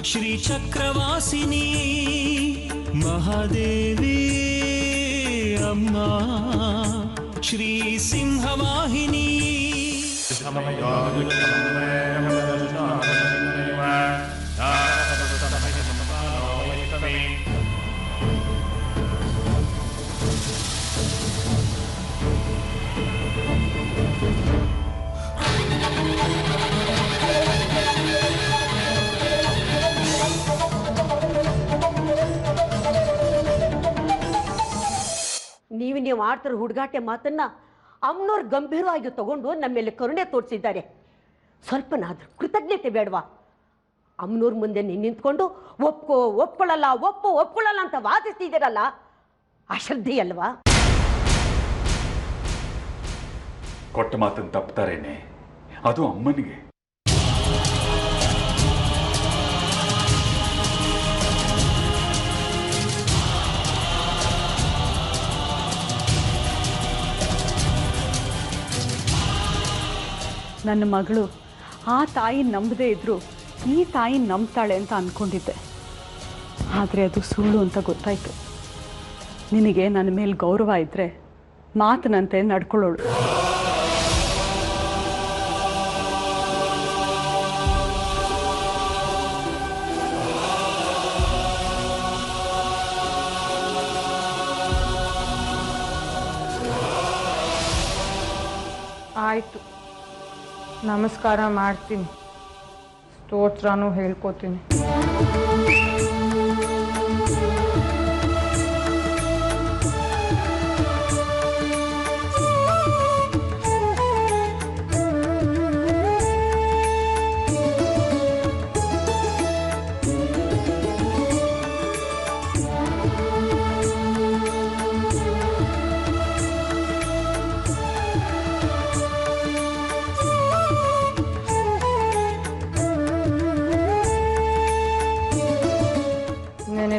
श्रीचक्रवासिनी महादेवी अम्मा श्री सिंहवाहिनी ನೀವು ಆಡ್ತಿರೋ ಹುಡುಗಾಟೆ ಮಾತನ್ನ ಅಮ್ಮನವ್ರು ಗಂಭೀರವಾಗಿ ತಗೊಂಡು ನಮ್ಮ ಮೇಲೆ ಕರುಣೆ ತೋರಿಸಿದ್ದಾರೆ. ಸ್ವಲ್ಪನಾದ್ರೂ ಕೃತಜ್ಞತೆ ಬೇಡವಾ? ಅಮ್ಮನವ್ರ ಮುಂದೆ ನಿಂತ್ಕೊಂಡು ಒಪ್ಕೊಳ್ಳಲ್ಲ ಅಂತ ವಾದಿಸ್ತಿದ್ದೀರಲ್ಲ, ಅಶ್ರದ್ಧೆ ಅಲ್ವಾ? ಕೊಟ್ಟ ಮಾತನ್ನು ತಪ್ತಾರೇನೆ, ಅದು ಅಮ್ಮನಿಗೆ. ನನ್ನ ಮಗಳು ಆ ತಾಯಿ ನಂಬದೇ ಇದ್ದರೂ ಈ ತಾಯಿ ನಂಬ್ತಾಳೆ ಅಂತ ಅಂದ್ಕೊಂಡಿದ್ದೆ. ಆದರೆ ಅದು ಸುಳ್ಳು ಅಂತ ಗೊತ್ತಾಯಿತು. ನಿನಗೆ ನನ್ನ ಮೇಲೆ ಗೌರವ ಇದ್ದರೆ ಮಾತನಂತೆ ನಡ್ಕೊಳ್ಳೋಳು. ಆಯಿತು, ನಮಸ್ಕಾರ ಮಾಡ್ತೀನಿ, ಸ್ತೋತ್ರನೂ ಹೇಳ್ಕೊತೀನಿ.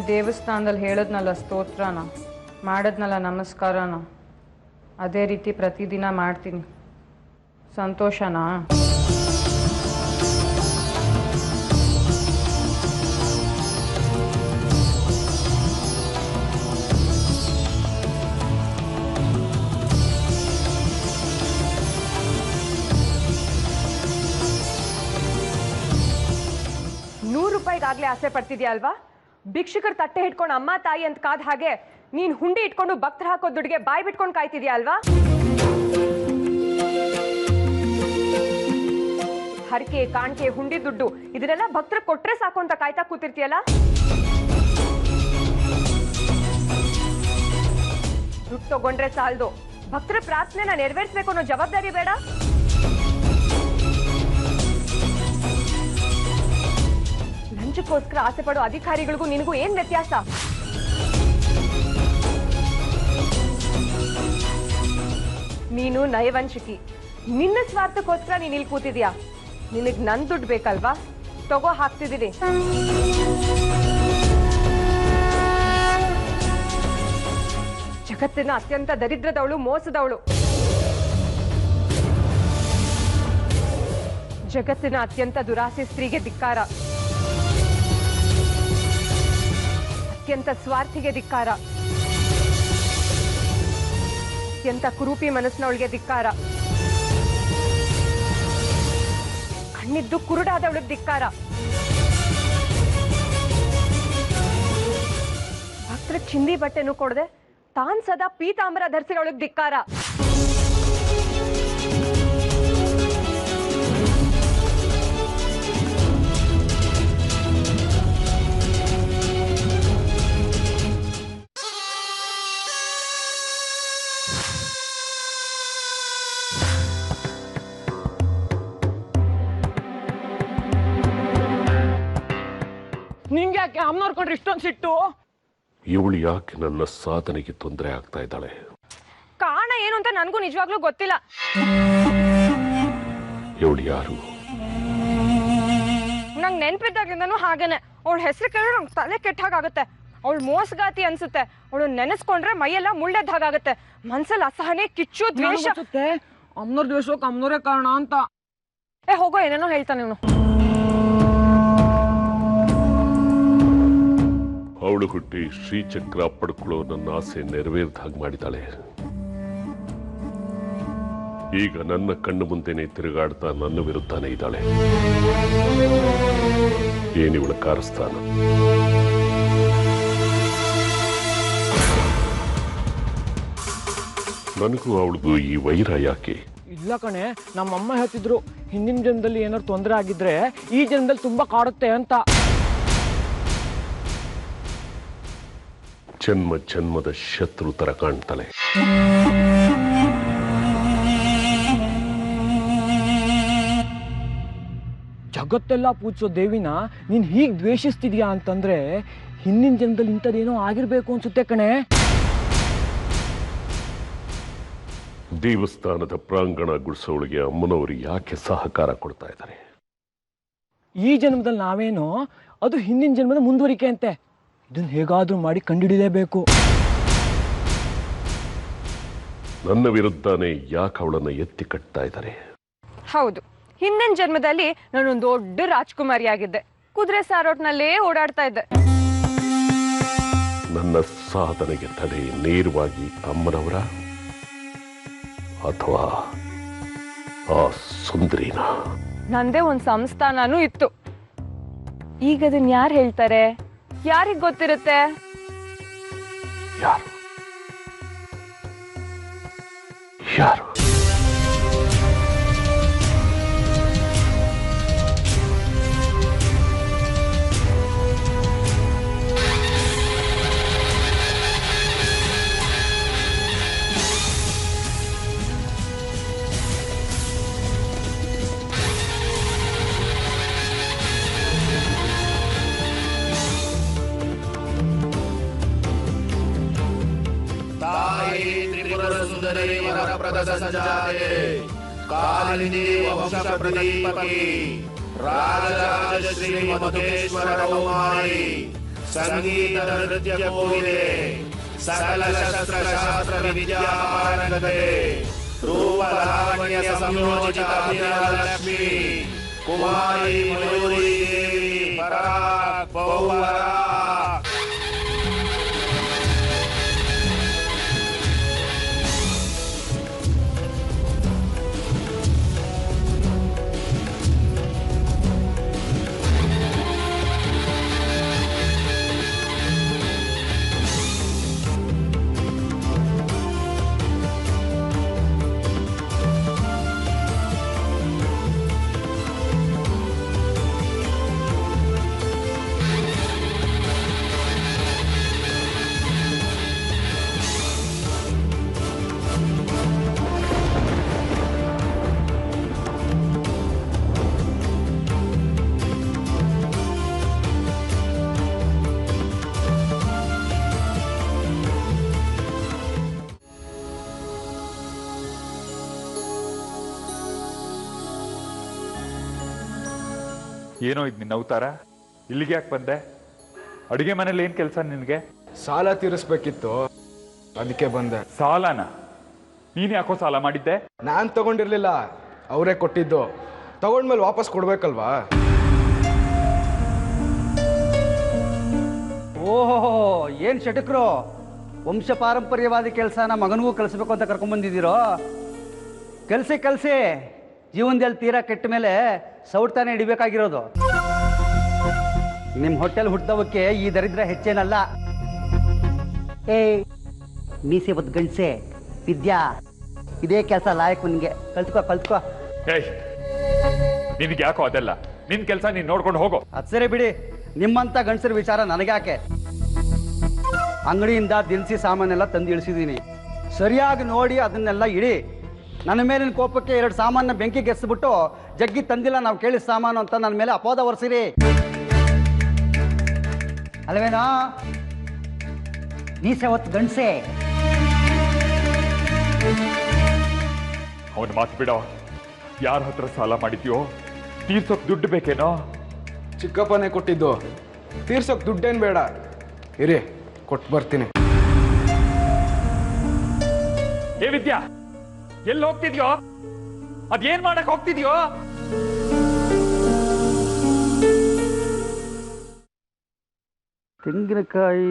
ದೇವಸ್ಥಾನದಲ್ಲಿ ಹೇಳದ್ನಲ್ಲ ಸ್ತೋತ್ರನ, ಮಾಡದ್ನಲ್ಲ ನಮಸ್ಕಾರನ, ಅದೇ ರೀತಿ ಪ್ರತಿದಿನ ಮಾಡ್ತೀನಿ. ಸಂತೋಷನಾ? ₹100 ಆಸೆ ಪಡ್ತಿದ್ಯಾ ಅಲ್ವಾ? ಭಿಕ್ಷುಕರ ತಟ್ಟೆ ಹಿಡ್ಕೊಂಡು ಅಮ್ಮ ತಾಯಿ ಅಂತ ಕಾದ ಹಾಗೆ ನೀನ್ ಹುಂಡಿ ಇಟ್ಕೊಂಡು ಭಕ್ತರ ಹಾಕೋ ದುಡ್ಡಿಗೆ ಬಾಯಿ ಬಿಟ್ಕೊಂಡು ಕಾಯ್ತಿದ್ಯಾ ಅಲ್ವಾ? ಹರಕೆ, ಕಾಣಿಕೆ, ಹುಂಡಿ ದುಡ್ಡು ಇದನ್ನೆಲ್ಲ ಭಕ್ತರ ಕೊಟ್ರೆ ಸಾಕು ಅಂತ ಕಾಯ್ತಾ ಕೂತಿರ್ತೀಯಲ್ಲ? ದುಡ್ಡು ತಗೊಂಡ್ರೆ ಸಾಲದು, ಭಕ್ತರ ಪ್ರಾರ್ಥನೆನ ನೆರವೇರಿಸಬೇಕು ಅನ್ನೋ ಜವಾಬ್ದಾರಿ ಬೇಡ? ಲಂಚಕ್ಕೋಸ್ಕರ ಆಸೆ ಪಡೋ ಅಧಿಕಾರಿಗಳಿಗೂ ನಿನಗೂ ಏನ್ ವ್ಯತ್ಯಾಸ? ನೀನು ನಯವಂಶಕಿ. ನಿನ್ನ ಸ್ವಾರ್ಥಕ್ಕೋಸ್ಕರ ನೀನ್ ಇಲ್ಲಿ ಕೂತಿದ್ಯಾ. ನಿನಗ್ ನನ್ ದುಡ್ಡು ಬೇಕಲ್ವಾ? ತಗೋ, ಹಾಕ್ತಿದ್ದೀನಿ. ಜಗತ್ತಿನ ಅತ್ಯಂತ ದರಿದ್ರದವಳು, ಮೋಸದವಳು. ಜಗತ್ತಿನ ಅತ್ಯಂತ ದುರಾಸೆ ಸ್ತ್ರೀಗೆ ಧಿಕ್ಕಾರ. ಅತ್ಯಂತ ಸ್ವಾರ್ಥಿಗೆ ಧಿಕ್ಕಾರ. ಅತ್ಯಂತ ಕುರೂಪಿ ಮನಸ್ಸಿನವಳಿಗೆ ಧಿಕ್ಕಾರ. ಕಣ್ಣಿದ್ದು ಕುರುಡಾದವಳಿಗೆ ಧಿಕ್ಕಾರ. ಭಕ್ತರ ಚಿಂದಿ ಬಟ್ಟೆನೂ ಕೊಡದೆ ತಾನ್ ಸದಾ ಪೀತಾಂಬರ ಧರಿಸಿರೋಳಿಗೆ ಧಿಕ್ಕಾರ. ನಿಂಗೆ ಯಾಕೆ ಅಮ್ಮನವ್ರ ಕೊಂಡ್ರೆ ಇಷ್ಟೊಂದು ಸಿಟ್ಟು? ಇವಳು ಯಾಕೆ ನನ್ನ ಸಾಧನೆಗೆ ತೊಂದರೆ ಆಗ್ತಾ ಇದ್ದಾಳೆ? ಕಾರಣ ಏನು ಅಂತ ನನಗೂ ನಿಜವಾಗ್ಲೂ ಗೊತ್ತಿಲ್ಲ. ಇವಳು ಯಾರು? ನಂಗೆ ನೆನ್ಪಿದ್ದಾಗಿಂದನೂ ಹಾಗೇನೆ. ಅವಳ ಹೆಸರು ಕೇಳಿದ್ರೆ ನಂಗೆ ತಲೆ ಕೆಟ್ಟಾಗುತ್ತೆ. ಅವಳು ಮೋಸಗಾತಿ ಅನ್ಸುತ್ತೆ. ಅವಳು ನೆನೆಸ್ಕೊಂಡ್ರೆ ಮೈಯೆಲ್ಲ ಮುಳ್ಳೆದ್ದಾಗುತ್ತೆ. ಮನ್ಸಲ್ಲಿ ಅಸಹನೆ, ಕಿಚ್ಚು, ದ್ವೇಷ. ಅಮ್ಮನವ್ರ ದ್ವೇಷಕ್ಕೆ ಅಮ್ಮನವರೇ ಕಾರಣ ಅಂತ. ಹೋಗೋ, ಏನೇನೋ ಹೇಳ್ತಾನೆ ಇವನು. ಅವಳು ಹುಟ್ಟಿ ಶ್ರೀಚಕ್ರ ಪಡ್ಕೊಳ್ಳೋ ನನ್ನ ಆಸೆ ನೆರವೇರಿದ ಹಾಗೆ ಮಾಡಿದ್ದಾಳೆ. ಈಗ ನನ್ನ ಕಣ್ಣು ಮುಂದೆನೆ ತಿರುಗಾಡ್ತಾ ನನ್ನ ವಿರುದ್ಧನೇ ಇದ್ದಾಳೆ. ಏನಿವಳ ಕಾರಸ್ಥಾನ? ನನಗೂ ಅವಳಿಗೂ ಈ ವೈರ ಯಾಕೆ? ಇಲ್ಲ ಕಣೆ, ನಮ್ಮಮ್ಮ ಹೇಳ್ತಿದ್ರು ಹಿಂದಿನ ಜನ್ಮದಲ್ಲಿ ಏನಾದ್ರು ತೊಂದರೆ ಆಗಿದ್ರೆ ಈ ಜನ್ಮದಲ್ಲಿ ತುಂಬಾ ಕಾಡುತ್ತೆ ಅಂತ. ಜನ್ಮ ಜನ್ಮದ ಶತ್ರು ತರ ಕಾಣ್ತಾಳೆ. ಜಗತ್ತೆಲ್ಲ ಪೂಜಿಸೋ ದೇವಿನ ನೀನ್ ಹೀಗ್ ದ್ವೇಷಿಸ್ತಿದ್ಯಾ ಅಂತಂದ್ರೆ ಹಿಂದಿನ ಜನ್ಮದಲ್ಲಿ ಇಂಥದ್ದೇನೋ ಆಗಿರ್ಬೇಕು ಅನ್ಸುತ್ತೆ ಕಣೆ. ದೇವಸ್ಥಾನದ ಪ್ರಾಂಗಣ ಗುಡಿಸೋಳಿಗೆ ಅಮ್ಮನವರು ಯಾಕೆ ಸಹಕಾರ ಕೊಡ್ತಾ ಇದ್ದಾರೆ? ಈ ಜನ್ಮದಲ್ಲಿ ನಾವೇನೋ, ಅದು ಹಿಂದಿನ ಜನ್ಮದ ಮುಂದುವರಿಕೆ ಅಂತೆ. ಇದನ್ನ ಹೇಗಾದ್ರೂ ಮಾಡಿ ಕಂಡುಹಿಡಿಯಲೇಬೇಕು. ನನ್ನ ವಿರುದ್ಧನೇ ಯಾಕೆ ಅವಳನ್ನ ಎತ್ತಿ ಕಟ್ತಾ ಇದ್ದಾರೆ? ಹೌದು, ಹಿಂದಿನ ಜನ್ಮದಲ್ಲಿ ನಾನೊಂದು ದೊಡ್ಡ ರಾಜ್ಕುಮಾರಿ ಆಗಿದ್ದೆ. ಕುದುರೆ ಸಾರೋಟ್ನಲ್ಲೇ ಓಡಾಡ್ತಾ ಇದ್ದೆ. ನನ್ನ ಸಾಧನೆಗೆ ತಡೆ ನೇರವಾಗಿ ಅಮ್ಮನವರ ಅಥವಾ ಆ ಸುಂದರಿನ? ನಂದೇ ಒಂದ್ ಸಂಸ್ಥಾನನೂ ಇತ್ತು. ಈಗ ಅದನ್ನ ಯಾರು ಹೇಳ್ತಾರೆ? ಯಾರಿಗ್ ಗೊತ್ತಿರುತ್ತೆ? ಯಾರು ಯಾರು? कालिनी वंश प्रदीपकी राजराजश्री मधुकेश्वर कौमारी संगीत नृत्य कोविदे सकल शस्त्र शास्त्र विद्या पारंगते रूप लावण्य संयोजित अभिनवलक्ष्मी कुमारी मयूरी देवी पराग पौवरा. ಏನೋ ಇದು ನಿನ್ನ ಅವತಾರ? ಇಲ್ಲಿಗೆ ಯಾಕೆ ಬಂದೆ? ಅಡುಗೆ ಮನೇಲಿ ಏನು ಕೆಲಸ ನಿನಗೆ? ಸಾಲ ತೀರಿಸ್ಬೇಕಿತ್ತು, ಅದಕ್ಕೆ ಬಂದೆ. ಸಾಲನ? ನೀನು ಯಾಕೋ ಸಾಲ ಮಾಡಿದ್ದೆ? ನಾನು ತಗೊಂಡಿರ್ಲಿಲ್ಲ, ಅವರೇ ಕೊಟ್ಟಿದ್ದು. ತಗೊಂಡ್ಮೇಲೆ ವಾಪಸ್ ಕೊಡ್ಬೇಕಲ್ವಾ? ಓಹೋ, ಏನು ಶಟಕರು, ವಂಶ ಪಾರಂಪರ್ಯವಾದಿ ಕೆಲಸನ ಮಗನಿಗೂ ಕಲಿಸ್ಬೇಕು ಅಂತ ಕರ್ಕೊಂಡ್ಬಂದಿದ್ದೀರೋ? ಕಲಿಸಿ ಜೀವನದಲ್ಲಿ ತೀರಾ ಕೆಟ್ಟ ಮೇಲೆ ಸೌಡ್ತಾನೆ ಹಿಡಿಬೇಕಾಗಿರೋದು. ನಿಮ್ಮ ಹೋಟೆಲ್ ಹುಟ್ಟಿದವಕ್ಕೆ ಈ ದರಿದ್ರ ಹೆಚ್ಚೇನಲ್ಲ. ಮೀಸೆ ಬದ್ ಗಂಡ್ಸೆ ವಿದ್ಯಾ, ಇದೇ ಕೆಲಸ ಲಾಯಕ್ ನಿನ್ಗೆ. ಕಲ್ತ್ಕೋ. ಏಯ್, ನಿನಗೆ ಯಾಕೋ ಅದೆಲ್ಲ? ನಿನ್ನ ಕೆಲಸ ನೀನು ನೋಡ್ಕೊಂಡು ಹೋಗೋ. ಅದು ಸರಿ ಬಿಡಿ, ನಿಮ್ಮಂಥ ಗಂಡಸರ ವಿಚಾರ ನನಗ್ಯಾಕೆ? ಅಂಗಡಿಯಿಂದ ದಿನಸಿ ಸಾಮಾನೆಲ್ಲ ತಂದು ಇಳಿಸಿದ್ದೀನಿ. ಸರಿಯಾಗಿ ನೋಡಿ ಅದನ್ನೆಲ್ಲ ಇಡಿ. ನನ್ನ ಮೇಲಿನ ಕೋಪಕ್ಕೆ 2 ಸಾಮಾನ ಬೆಂಕಿಗೆ ಎಸ್ಬಿಟ್ಟು ಜಗ್ಗಿ ತಂದಿಲ್ಲ ನಾವು ಕೇಳಿದ ಸಾಮಾನು ಅಂತ ನನ್ನ ಮೇಲೆ ಅಪೋದ ಹೊರಿಸಿರಿ ಅಲ್ವೇನೋ? ನೀಸೆ ಹೊತ್ತು ಗಂಡಸೆ. ಅವನ ಮಾತು ಬಿಡೋ. ಯಾರ ಹತ್ರ ಸಾಲ ಮಾಡಿದ್ಯೋ? ತೀರ್ಸೋಕ್ ದುಡ್ಡು ಬೇಕೇನೋ? ಚಿಕ್ಕಪ್ಪನೇ ಕೊಟ್ಟಿದ್ದು, ತೀರ್ಸೋಕ್ ದುಡ್ಡೇನು ಬೇಡ. ಇರಿ, ಕೊಟ್ಟು ಬರ್ತೀನಿ. ಏ ವಿದ್ಯಾ, ಎಲ್ಲಿ ಹೋಗ್ತಿದ್ಯೋ? ಅದೇನ್ ಮಾಡಕ್ ಹೋಗ್ತಿದ್ಯೋ? ತೆಂಗಿನಕಾಯಿ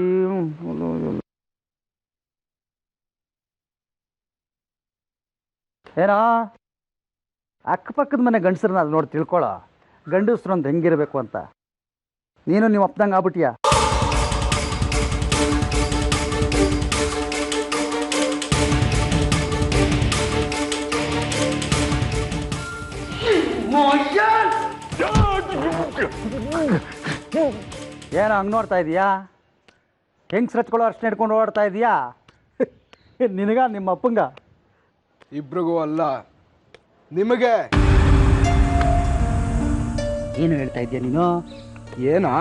ಏನೋ ಅಕ್ಕಪಕ್ಕದ ಮನೆ ಗಂಡಸ್ರನ್ನ ಅದು ನೋಡಿ ತಿಳ್ಕೊಳ್ಳೋ, ಗಂಡಸ್ರು ಅಂತ ಹೆಂಗಿರಬೇಕು ಅಂತ. ನೀನು ನೀವು ಅಪ್ಪದಂಗೆ ಆಗ್ಬಿಟ್ಟಿಯಾ? ಏನೋ ಹಂಗೆ ನೋಡ್ತಾ ಇದೀಯಾ? ಹೆಂಗೆ ಸಚ್ಕೊಳ್ಳೋ ಅಷ್ಟು ಹಿಡ್ಕೊಂಡು ಓಡ್ತಾ ಇದೀಯಾ? ನಿನಗ ನಿಮ್ಮ ಅಪ್ಪಂಗ? ಇಬ್ರಿಗೂ ಅಲ್ಲ, ನಿಮಗೆ. ಏನು ಹೇಳ್ತಾ ಇದೀಯ ನೀನು? ಏನಾ?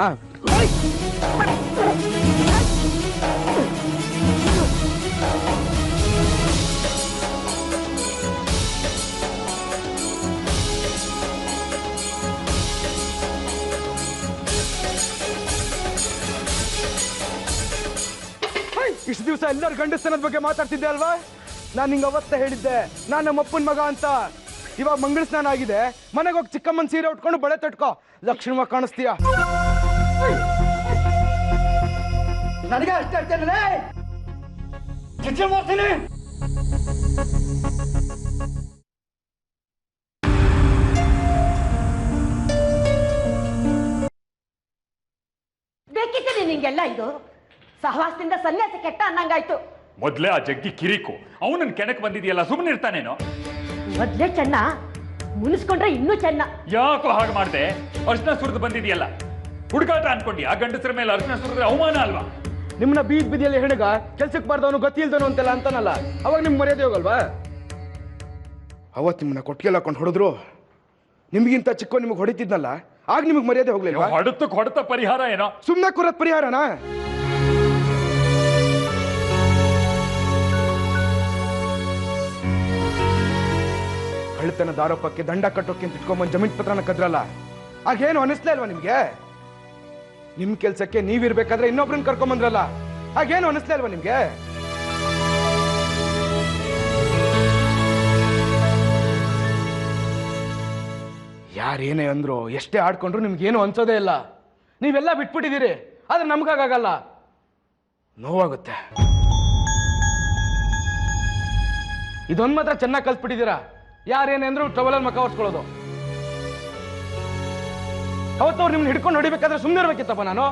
ಇಷ್ಟು ದಿವಸ ಎಲ್ಲರೂ ಗಂಡಸ್ತನದ ಬಗ್ಗೆ ಮಾತಾಡ್ತಿದ್ದೆ ಅಲ್ವಾ? ನಾನು ನಿಂಗೆ ಅವತ್ತೇ ಹೇಳಿದ್ದೆ ನಾನು ನಮ್ಮ ಅಪ್ಪನ ಮಗ ಅಂತ. ಇವಾಗ ಮಂಗಳ ಸ್ನಾನ ಆಗಿದೆ, ಮನೆಗೆ ಹೋಗಿ ಚಿಕ್ಕಮ್ಮನ ಸೀರೆ ಉಟ್ಕೊಂಡು ಬಳೆ ತಟ್ಕೋ, ಲಕ್ಷಣವಾಗಿ ಕಾಣಿಸ್ತೀಯ. ನನಗೆ ಅಷ್ಟೇ ಹೇಳ್ತೇನೆ. ಬೇಕಿತ್ತು ನಿಂಗೆಲ್ಲ ಇದು? ಸಹವಾಸದಿಂದ ಸನ್ಯಾಸ ಕೆಟ್ಟ ಅನ್ನಂಗಾಯ್ತು. ಮೊದ್ಲೇ ಆ ಜಗ್ಗಿ ಕಿರಿಕು, ಅವನನ್ನ ಕೆಣಕ್ ಬಂದಿದೆಯಲ್ಲ, ಸುಮ್ಮನೆ ಇರ್ತಾನೇನೋ? ಮೊದ್ಲೇ ಚೆನ್ನ, ಮುನಿಸ್ಕೊಂಡ್ರೆ ಇನ್ನೂ ಚೆನ್ನ. ಯಾಕೋ ಹಾಗೆ ಮಾಡ್ದೆ? ಅರ್ಶನ ಸುರಿದು ಬಂದಿದೆಯಲ್ಲ, ಹುಡುಗಾಟ ಅನ್ಕೊಂಡಿ? ಆ ಗಂಡಸರ ಮೇಲೆ ಅರ್ಶನ ಸುರಿದ್ರೆ ಅವಮಾನ ಅಲ್ವಾ? ನಿಮ್ಮನ್ನ ಬೀದ್ ಬಿದಿಯಲ್ಲಿ ಹೆಣಗ ಕೆಲ್ಸಕ್ಕೆ ಬಾರ್ದವನು ಗತಿ ಇಲ್ದವನು ಅಂತೆಲ್ಲ ಅಂತಾನಲ್ಲ, ಅವಾಗ ನಿಮ್ಗೆ ಮರ್ಯಾದೆ ಹೋಗಲ್ವಾ? ಅವತ್ತು ನಿಮ್ಮನ್ನ ಕೊಟ್ಟಿಗೆಲ್ಲ ಹಾಕೊಂಡು ಹೊಡೆದ್ರು, ನಿಮ್ಗಿಂತ ಚಿಕ್ಕ ನಿಮಗೆ ಹೊಡಿತಿದ್ನಲ್ಲ, ಆಗ ನಿಮಗೆ ಮರ್ಯಾದೆ ಹೋಗ್ಲಿಲ್ವಾ? ಹೊಡೆತ ಪರಿಹಾರ ಏನೋ? ಸುಮ್ಮನೆ ಕೂರತ್ ಪರಿಹಾರನಾ? ಕಳ್ಳತನದ ಆರೋಪಕ್ಕೆ ದಂಡ ಕಟ್ಟೋಕೆ ಅಂತ ಇಟ್ಕೊಂಬಂದು ಜಮೀನ್ ಪತ್ರನ ಕದ್ರಲ್ಲ, ಆಗೇನು ಅನಿಸ್ಲೇ ಅಲ್ವಾ ನಿಮ್ಗೆ? ನಿಮ್ ಕೆಲ್ಸಕ್ಕೆ ನೀವಿರ್ಬೇಕಾದ್ರೆ ಇನ್ನೊಬ್ರನ್ನ ಕರ್ಕೊಂಬಂದ್ರಲ್ಲ, ಆಗೇನು ಅನಿಸ್ಲೇ ಅಲ್ವಾ ನಿಮ್ಗೆ? ಯಾರೇನೇ ಅಂದ್ರು, ಎಷ್ಟೇ ಆಡ್ಕೊಂಡ್ರು ನಿಮ್ಗೇನು ಅನ್ಸೋದೇ ಇಲ್ಲ. ನೀವೆಲ್ಲ ಬಿಟ್ಬಿಟ್ಟಿದ್ದೀರಿ, ಆದ್ರೆ ನಮ್ಗಾಗಲ್ಲ, ನೋವಾಗುತ್ತೆ. ಇದೊಂದ್ ಮಾತ್ರ ಚೆನ್ನಾಗಿ ಕಲ್ಸ್ಬಿಟ್ಟಿದ್ದೀರಾ, ಯಾರೇನೇ ಅಂದ್ರು ಟ್ರಬಲಲ್ಲಿ ಮಕ್ಕ ಹೊರ್ಸ್ಕೊಳ್ಳೋದು. ಅವತ್ತು ಅವ್ರು ನಿಮ್ನ ಹಿಡ್ಕೊಂಡು ಹೊಡಿಬೇಕಾದ್ರೆ ಸುಮ್ಮನೆ ಇರ್ಬೇಕಿತ್ತಪ್ಪ ನಾನು.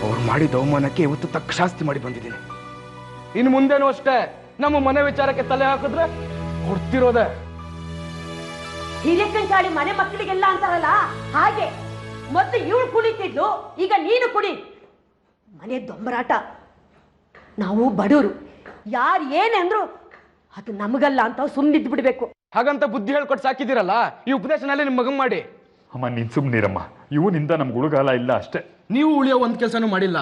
ಅವ್ರು ಮಾಡಿದ ಅವಮಾನಕ್ಕೆ ಇವತ್ತು ತಕ್ಕ ಶಾಸ್ತಿ ಮಾಡಿ ಬಂದಿದ್ದೀನಿ. ಇನ್ನು ಮುಂದೇನು ಅಷ್ಟೇ, ನಮ್ಮ ಮನೆ ವಿಚಾರಕ್ಕೆ ತಲೆ ಹಾಕಿದ್ರೆ ಕೊಡ್ತಿರೋದೆ. ಹಿರೇಕಂಚಾಳಿ ಮನೆ ಮಕ್ಕಳಿಗೆಲ್ಲ ಅಂತಾರಲ್ಲ ಹಾಗೆ. ಮೊದಲು ಇವಳು ಕುಡಿತಿದ್ಲು, ಈಗ ನೀನು ಕುಡಿ. ಮನೆ ದೊಂಬರಾಟ. ನಾವು ಬಡವರು, ಯಾರು ಏನೆಂದ್ರು ಅದು ನಮಗಲ್ಲ ಅಂತ ಸುಮ್ಮನಿದ್ದು ಬಿಡ್ಬೇಕು. ಹಾಗಂತ ಬುದ್ಧಿ ಹೇಳ್ಕೊಟ್ಟು ಸಾಕಿದಿರಲ್ಲ, ಈ ಉಪದೇಶನಲ್ಲೇ ನಿಮ್ ಮಗನ್ ಮಾಡಿ. ಅಮ್ಮ ನಿನ್ ಸುಮ್ನಿರಮ್ಮ, ಇವನಿಂದ ನಮ್ಗೆ ಉಳುಗಾಲ ಇಲ್ಲ ಅಷ್ಟೇ. ನೀವು ಉಳಿಯೋ ಒಂದ್ ಕೆಲ್ಸನೂ ಮಾಡಿಲ್ಲ.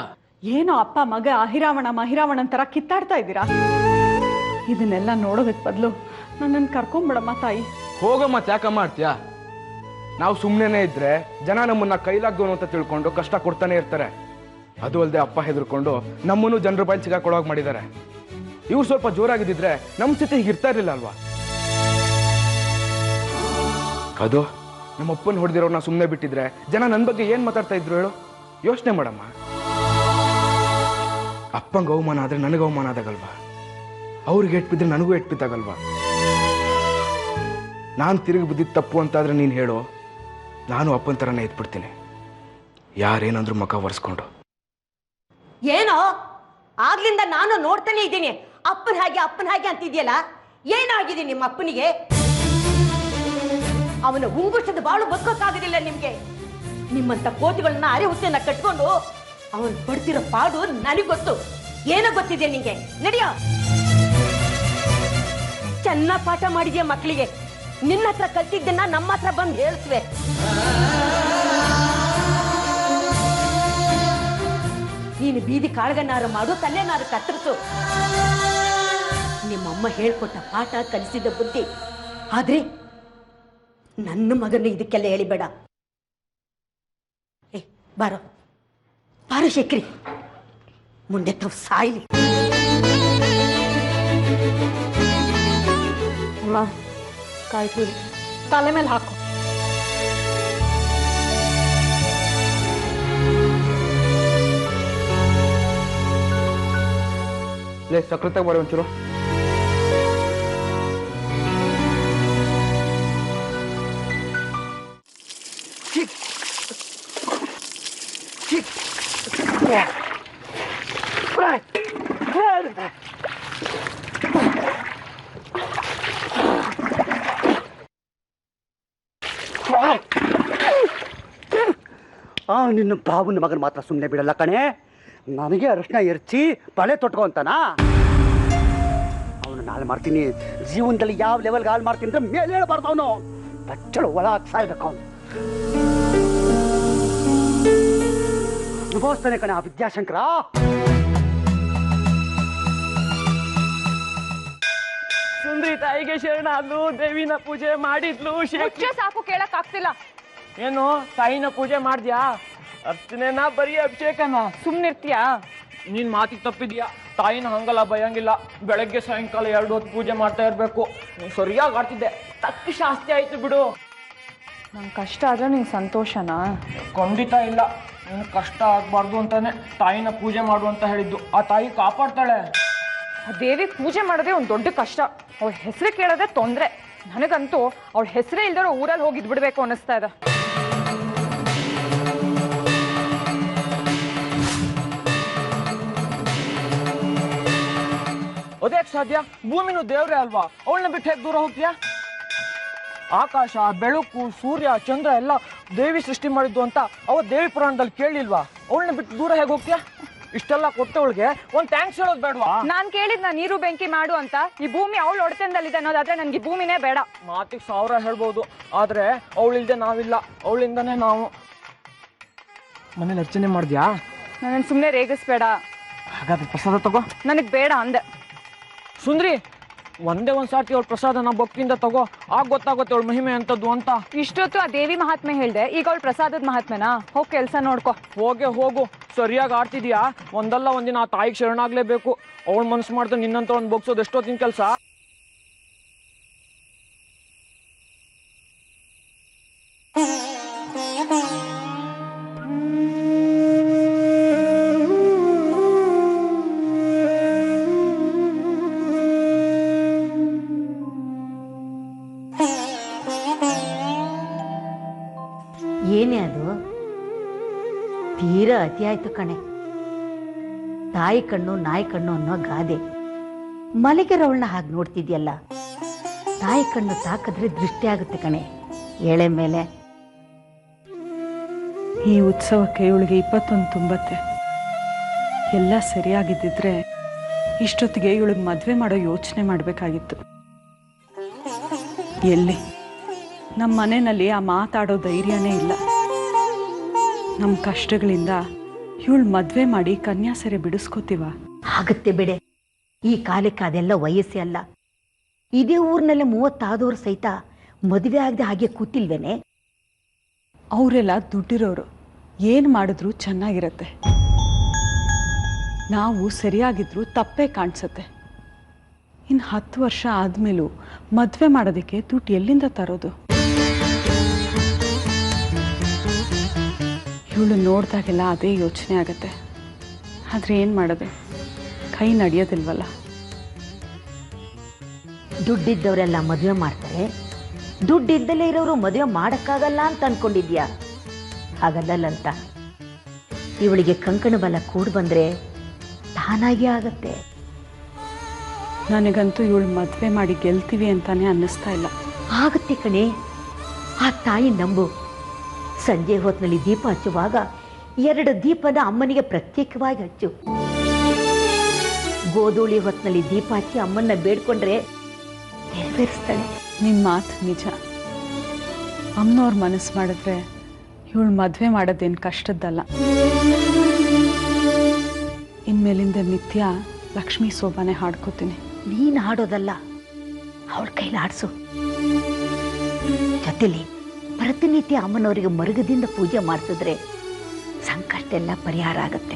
ಏನೋ ಅಪ್ಪ ಮಗ ಅಹಿರಾವಣ ಮಹಿರಾವಣ ತರ ಕಿತ್ತಾಡ್ತಾ ಇದ್ದೀರಾ? ಇದನ್ನೆಲ್ಲ ನೋಡೋದಕ್ಕೆ ಬದಲು ನನ್ನನ್ನು ಕರ್ಕೊಂಬಿಡಮ್ಮ ತಾಯಿ. ಹೋಗಮ್ಮ, ತ್ಯಾಕ ಮಾಡ್ತೀಯಾ? ನಾವು ಸುಮ್ಮನೆ ಇದ್ರೆ ಜನ ನಮ್ಮನ್ನ ಕೈಲಾಗ್ದೋನು ಅಂತ ತಿಳ್ಕೊಂಡು ಕಷ್ಟ ಕೊಡ್ತಾನೆ ಇರ್ತಾರೆ. ಅದು ಅಲ್ಲದೆ ಅಪ್ಪ ಹೆದರ್ಕೊಂಡು ನಮ್ಮನ್ನು ಜನರ ಬಾಯಿ ಸಿಗಾಕೊಳ್ಳೋಗಿ ಮಾಡಿದ್ದಾರೆ. ಇವ್ರು ಸ್ವಲ್ಪ ಜೋರಾಗಿದ್ದಿದ್ರೆ ನಮ್ಮ ಸ್ಥಿತಿ ಹೀಗಿರ್ತಾ ಇರಲಿಲ್ಲ ಅಲ್ವಾ? ಅದು ನಮ್ಮ ಅಪ್ಪನ ಹೊಡೆದಿರೋರ್ನ ಸುಮ್ಮನೆ ಬಿಟ್ಟಿದ್ರೆ ಜನ ನನ್ನ ಬಗ್ಗೆ ಏನ್ ಮಾತಾಡ್ತಾ ಇದ್ರು ಹೇಳು? ಯೋಚನೆ ಮಾಡಮ್ಮ. ಅಪ್ಪಂಗೆ ಅವಮಾನ ಆದ್ರೆ ನನಗೆ ಅವಮಾನ ಆದಾಗಲ್ವಾ? ಅವ್ರಿಗೆ ಏಟ್ ಬಿದ್ರೆ ನನಗೂ ಏಟ್ ಬಿದ್ದಾಗಲ್ವಾ? ನಾನು ತಿರುಗಿ ಬಿದ್ದಿದ್ದು ತಪ್ಪು ಅಂತಾದ್ರೆ ನೀನು ಹೇಳು, ನಾನು ಅಪ್ಪನ ಥರನೇ ಎದ್ಬಿಡ್ತೀನಿ, ಯಾರೇನಂದ್ರು ಮಗ ಒರೆಸ್ಕೊಂಡು. ಏನೋ ಆಗ್ಲಿಂದ ನಾನು ನೋಡ್ತಾನೆ ಇದ್ದೀನಿ, ಅಪ್ಪನ ಹಾಗೆ ಅಂತಿದ್ಯಲ್ಲ. ಏನಾಗಿದೆ ನಿಮ್ಮ ಅಪ್ಪನಿಗೆ? ಅವನ ಉಂಗುಷ್ಟದ ಬಾಳು ಬದುಕೋಕ್ಕಾಗೋದಿಲ್ಲ ನಿಮ್ಗೆ. ನಿಮ್ಮಂತ ಕೋಟಿಗಳನ್ನ ಅರೆ ಹುಸೆನ ಕಟ್ಕೊಂಡು ಅವನು ಪಡ್ತಿರೋ ಪಾಡು ನನಗೆ ಗೊತ್ತು. ಏನೋ ಗೊತ್ತಿದೆ ನಿಂಗೆ? ನಡಿಯೋ. ಚೆನ್ನಾಗಿ ಪಾಠ ಮಾಡಿದ್ಯಾ ಮಕ್ಕಳಿಗೆ. ನಿನ್ನ ಹತ್ರ ಕಲ್ತಿದ್ದನ್ನ ನಮ್ಮ ಹತ್ರ ಬಂದು ಹೇಳಿಸ್ವೆ. ನೀನು ಬೀದಿ ಕಾಳಗನಾರು ಮಾಡು, ತಲೆನಾರು ಕತ್ತರಿಸು. ನಿಮ್ಮಮ್ಮ ಹೇಳ್ಕೊಟ್ಟ ಪಾಠ, ಕಲಿಸಿದ ಬುದ್ಧಿ. ಆದ್ರೆ ನನ್ನ ಮಗನ ಇದಕ್ಕೆಲ್ಲ ಹೇಳಿಬೇಡ. ಬಾರೋ ಬಾರೋ ಶೇಖರಿ, ಮುಂದೆ ತಾವು ಸಾಯ್ಲಿ. ಅಮ್ಮ ಕಾಯ್ತು, ತಲೆ ಮೇಲೆ ಹಾಕು. ಲೇ ಸಕೃತಾಗಿ ಬರೋ ಒಂಚೂರು. ನಿನ್ನ ಬಾಬುನ ಮಗನ ಮಾತ್ರ ಸುಮ್ಮನೆ ಬಿಡಲ್ಲ ಕಣೆ. ನನಗೆ ಅರಿಶಿನ ಎರಚಿ ಬಳೆ ತೊಟ್ಕೊ ಅಂತಾನ. ಅವನು ನಾಳೆ ಮಾಡ್ತೀನಿ, ಜೀವನದಲ್ಲಿ ಯಾವ ಲೆವೆಲ್ಗೆ ಹಾಳು ಮಾಡ್ತೀನಿ ಅಂದ್ರೆ ಮೇಲೆ ಹೇಳಬಾರ್ದು. ಅವನು ಬಚ್ಚಳು ಒಳ ಸಾಯ್ಬೇಕು. ಅವನು ಅನುಭವಿಸ್ತಾನೆ ಕಣೆ ಆ ವಿದ್ಯಾಶಂಕರ. ಸುಂದ್ರಿ ತಾಯಿಗೆ ಶರಣಾದ್ಲು, ದೇವಿನ ಪೂಜೆ ಮಾಡಿದ್ಲು. ಸಾಕು, ಕೇಳಕ್ ಆಗ್ತಿಲ್ಲ. ಏನು ತಾಯಿನ ಪೂಜೆ ಮಾಡ್ದ್ಯಾ? ಅರ್ಚನೆನಾ ಬರೀ ಅಭಿಷೇಕನ? ಸುಮ್ನಿರ್ತೀಯಾ? ನೀನ್ ಮಾತಿಗೆ ತಪ್ಪಿದ್ಯಾ. ತಾಯಿನ ಹಂಗಲ್ಲ ಬಯಂಗಿಲ್ಲ. ಬೆಳಗ್ಗೆ ಸಾಯಂಕಾಲ 2 ಹೊತ್ತು ಪೂಜೆ ಮಾಡ್ತಾ ಇರ್ಬೇಕು. ನೀನ್ ಸರಿಯಾಗಿ ಆಡ್ತಿದ್ದೆ, ತಕ್ಕ ಶಾಸ್ತಿ ಆಯ್ತು ಬಿಡು. ನಂಗೆ ಕಷ್ಟ ಆದ್ರೆ ನಿಂಗೆ ಸಂತೋಷನಾ? ಖಂಡಿತ ಇಲ್ಲ. ನಿನ್ ಕಷ್ಟ ಆಗ್ಬಾರ್ದು ಅಂತಾನೆ ತಾಯಿನ ಪೂಜೆ ಮಾಡು ಅಂತ ಹೇಳಿದ್ದು. ಆ ತಾಯಿ ಕಾಪಾಡ್ತಾಳೆ. ಆ ದೇವಿ ಪೂಜೆ ಮಾಡೋದೇ ಒಂದು ದೊಡ್ಡ ಕಷ್ಟ. ಅವಳ ಹೆಸರು ಕೇಳೋದೇ ತೊಂದರೆ. ನನಗಂತೂ ಅವಳ ಹೆಸರೇ ಇಲ್ದಿರೋ ಊರಲ್ಲಿ ಹೋಗಿದ್ ಬಿಡ್ಬೇಕು ಅನ್ನಿಸ್ತಾ ಇದೆ. ಅದೇಕ್ ಸಾಧ್ಯ? ಭೂಮಿನೂ ದೇವ್ರೆ ಅಲ್ವಾ? ಅವಳನ್ನ ಬಿಟ್ಟು ಹೇಗೆ ದೂರ ಹೋಗ್ತೀಯಾ? ಆಕಾಶ, ಬೆಳಕು, ಸೂರ್ಯ, ಚಂದ್ರ ಎಲ್ಲ ದೇವಿ ಸೃಷ್ಟಿ ಮಾಡಿದ್ದು ಅಂತ ದೇವಿ ಪುರಾಣದಲ್ಲಿ ಕೇಳಿಲ್ವಾ? ಅವಳನ್ನ ಬಿಟ್ಟು ದೂರ ಹೇಗೆ ಹೋಗ್ತೀಯಾ? ಇಷ್ಟೆಲ್ಲ ಕೊಟ್ಟವಳಿಗೆ ಒಂದು ಥ್ಯಾಂಕ್ಸ್ ಹೇಳೋದು ಬೇಡವಾ? ನಾನು ಕೇಳಿದ್ನ ನೀರು ಬೆಂಕಿ ಮಾಡು ಅಂತ. ಈ ಭೂಮಿ ಅವಳ ಒಡೆತನದಲ್ಲಿದೆ ಅನ್ನೋದಾದ್ರೆ ನನಗೆ ಭೂಮಿನೇ ಬೇಡ. ಮಾತಿಗೆ 1000 ಹೇಳ್ಬೋದು, ಆದ್ರೆ ಅವಳಿಲ್ದೆ ನಾವಿಲ್ಲ. ಅವಳಿಂದನೇ ನಾವು. ಮನೇಲಿ ಅರ್ಚನೆ ಮಾಡಿದ್ಯಾ? ನನ್ನ ಸುಮ್ಮನೆ ರೇಗಿಸ್ಬೇಡ. ಹಾಗಾದ್ರೆ ಪ್ರಸಾದ ತಗೋ. ನನಗೆ ಬೇಡ ಅಂದೆ. ಸುಂದ್ರಿ, ಒಂದೇ ಒಂದು ಸಾರ್ತಿ ಅವಳ ಪ್ರಸಾದನ ಭಕ್ತಿಯಿಂದ ತಗೋ. ಆಗ ಗೊತ್ತಾಗುತ್ತೆ ಅವಳ ಮಹಿಮೆ ಅಂತದ್ದು ಅಂತ. ಇಷ್ಟೊತ್ತು ಆ ದೇವಿ ಮಹಾತ್ಮೆ ಹೇಳ್ದೆ, ಈಗ ಅವಳ ಪ್ರಸಾದದ ಮಹಾತ್ಮೆನಾ? ಹೋಗಿ ಕೆಲಸ ನೋಡ್ಕೊ. ಹೋಗು. ಸರಿಯಾಗಿ ಆಡ್ತಿದ್ಯಾ. ಒಂದಲ್ಲ ಒಂದಿನ ಆ ತಾಯಿಗೆ ಶರಣಾಗ್ಲೇಬೇಕು. ಅವಳ ಮನ್ಸು ಮಾಡ್ದೆ ನಿನ್ನಂತ ಒಂದು ಬಗ್ಸೋದು ಎಷ್ಟೊತ್ತಿನ ಕೆಲಸ. ಏನೇ ಅದು? ತೀರಾ ಅತಿ ಆಯ್ತು ಕಣೆ. ತಾಯಿ ಕಣ್ಣು ನಾಯಿ ಕಣ್ಣು ಅನ್ನೋ ಗಾದೆ. ಮಲಗಿರೋಳನ್ನ ಹಾಗೆ ನೋಡ್ತಿದ್ಯಲ್ಲ. ತಾಯಿ ಕಣ್ಣು ತಾಕಿದ್ರೆ ದೃಷ್ಟಿ ಆಗುತ್ತೆ ಕಣೆ. ಎಳೆ ಮೇಲೆ ಈ ಉತ್ಸವಕ್ಕೆ ಇವಳಿಗೆ 21 ತುಂಬತ್ತೆ. ಎಲ್ಲ ಸರಿಯಾಗಿದ್ದಿದ್ರೆ ಇಷ್ಟೊತ್ತಿಗೆ ಇವಳಿಗೆ ಮದುವೆ ಮಾಡೋ ಯೋಚನೆ ಮಾಡಬೇಕಾಗಿತ್ತು. ಎಲ್ಲಿ ನಮ್ಮ ಮನೆಯಲ್ಲಿ ಆ ಮಾತಾಡೋ ಧೈರ್ಯನೇ ಇಲ್ಲ. ನಮ್ಮ ಕಷ್ಟಗಳಿಂದ ಇವಳು ಮದುವೆ ಮಾಡಿ ಕನ್ಯಾಸರೆ ಬಿಡಿಸ್ಕೋತೀವ? ಆಗುತ್ತೆ ಬಿಡೆ. ಈ ಕಾಲಕ್ಕೆ ಅದೆಲ್ಲ ವಯಸ್ಸೇ ಅಲ್ಲ. ಇದೇ ಊರಿನಲ್ಲೇ 30 ಆದವರು ಸಹಿತ ಮದುವೆ ಆಗದೆ ಹಾಗೆ ಕೂತಿಲ್ವೇನೆ? ಅವರೆಲ್ಲ ದುಡ್ಡಿರೋರು, ಏನು ಮಾಡಿದ್ರು ಚೆನ್ನಾಗಿರತ್ತೆ. ನಾವು ಸರಿಯಾಗಿದ್ರು ತಪ್ಪೇ ಕಾಣಿಸುತ್ತೆ. ಇನ್ನು 10 ವರ್ಷ ಆದಮೇಲೂ ಮದುವೆ ಮಾಡೋದಕ್ಕೆ ದುಡ್ಡು ಎಲ್ಲಿಂದ ತರೋದು? ಇವಳು ನೋಡಿದಾಗೆಲ್ಲ ಅದೇ ಯೋಚನೆ ಆಗತ್ತೆ. ಆದರೆ ಏನು ಮಾಡೋದು? ಕೈ ನಡೆಯೋದಿಲ್ವಲ್ಲ. ದುಡ್ಡಿದ್ದವರೆಲ್ಲ ಮದುವೆ ಮಾಡ್ತಾರೆ, ದುಡ್ಡಿದ್ದಲೇ ಇರೋರು ಮದುವೆ ಮಾಡೋಕ್ಕಾಗಲ್ಲ ಅಂತ ಅನ್ಕೊಂಡಿದ್ಯಾ? ಹಾಗಲ್ಲಂತ. ಇವಳಿಗೆ ಕಂಕಣ ಬಲ ಕೂಡ್ ಬಂದರೆ ತಾನಾಗಿ ಆಗತ್ತೆ. ನನಗಂತೂ ಇವಳು ಮದುವೆ ಮಾಡಿ ಗೆಲ್ತೀವಿ ಅಂತಾನೆ ಅನ್ನಿಸ್ತಾ ಇಲ್ಲ. ಆಗುತ್ತೆ ಕಣೆ. ಆ ತಾಯಿ ನಂಬು. ಸಂಜೆ ಹೊತ್ತಿನಲ್ಲಿ ದೀಪ ಹಚ್ಚುವಾಗ 2 ದೀಪನ ಅಮ್ಮನಿಗೆ ಪ್ರತ್ಯೇಕವಾಗಿ ಹಚ್ಚು. ಗೋಧೂಳಿ ಹೊತ್ತಿನಲ್ಲಿ ದೀಪ ಹಚ್ಚಿ ಅಮ್ಮನ್ನ ಬೇಡ್ಕೊಂಡ್ರೆ ನೆರವೇರಿಸ್ತಾಳೆ. ನಿಮ್ಮ ಮಾತು ನಿಜ. ಅಮ್ಮನವ್ರ ಮನಸ್ಸು ಮಾಡಿದ್ರೆ ಇವಳು ಮದುವೆ ಮಾಡೋದೇನು ಕಷ್ಟದ್ದಲ್ಲ. ಇನ್ಮೇಲಿಂದ ನಿತ್ಯ ಲಕ್ಷ್ಮೀ ಸೋಬಾನೆ ಹಾಡ್ಕೋತೀನಿ. ನೀನು ಹಾಡೋದಲ್ಲ, ಅವಳ ಕೈಲಿ ಆಡಿಸು. ಜೊತೆಲಿ ಪ್ರತಿನಿತ್ಯ ಅಮ್ಮನವರಿಗೆ ಮರುಗದಿಂದ ಪೂಜೆ ಮಾಡಿಸಿದ್ರೆ ಸಂಕಷ್ಟ ಎಲ್ಲ ಪರಿಹಾರ ಆಗತ್ತೆ.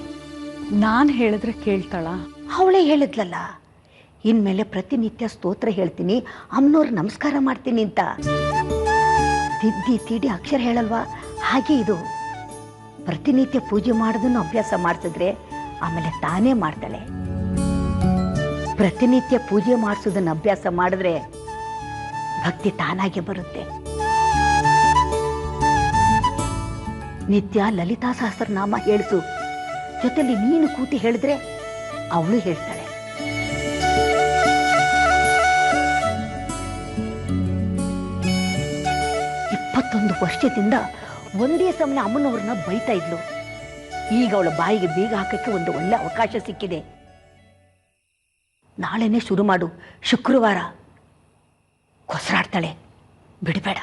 ನಾನು ಹೇಳಿದ್ರೆ ಕೇಳ್ತಾಳ? ಅವಳೇ ಹೇಳಿದ್ಲಲ್ಲ, ಇನ್ಮೇಲೆ ಪ್ರತಿನಿತ್ಯ ಸ್ತೋತ್ರ ಹೇಳ್ತೀನಿ, ಅಮ್ಮನವ್ರಿಗೆ ನಮಸ್ಕಾರ ಮಾಡ್ತೀನಿ ಅಂತ. ತಿದ್ದಿ ತೀಡಿ ಅಕ್ಷರ ಹೇಳಲ್ವಾ? ಹಾಗೆ ಇದು. ಪ್ರತಿನಿತ್ಯ ಪೂಜೆ ಮಾಡೋದನ್ನು ಅಭ್ಯಾಸ ಮಾಡ್ತಿದ್ರೆ ಆಮೇಲೆ ತಾನೇ ಮಾಡ್ತಾಳೆ. ಪ್ರತಿನಿತ್ಯ ಪೂಜೆ ಮಾಡಿಸೋದನ್ನ ಅಭ್ಯಾಸ ಮಾಡಿದ್ರೆ ಭಕ್ತಿ ತಾನಾಗೆ ಬರುತ್ತೆ. ನಿತ್ಯ ಲಲಿತಾ ಸಹಸ್ರನಾಮ ಹೇಳಿಸು, ಜೊತೆಲಿ ನೀನು ಕೂತಿ ಹೇಳಿದ್ರೆ ಅವಳು ಹೇಳ್ತಾಳೆ. ಒಂದು ವರ್ಷದಿಂದ ಒಂದೇ ಸಮಯ ಅಮ್ಮನವ್ರನ್ನ ಬೈತಾ ಇದ್ಲು. ಈಗ ಅವಳ ಬಾಯಿಗೆ ಬೀಗ ಹಾಕಕ್ಕೆ ಒಂದು ಒಳ್ಳೆ ಅವಕಾಶ ಸಿಕ್ಕಿದೆ. ನಾಳೆನೇ ಶುರು ಮಾಡು, ಶುಕ್ರವಾರ ಕೊಸರಾಡ್ತಾಳೆ, ಬಿಡಬೇಡ.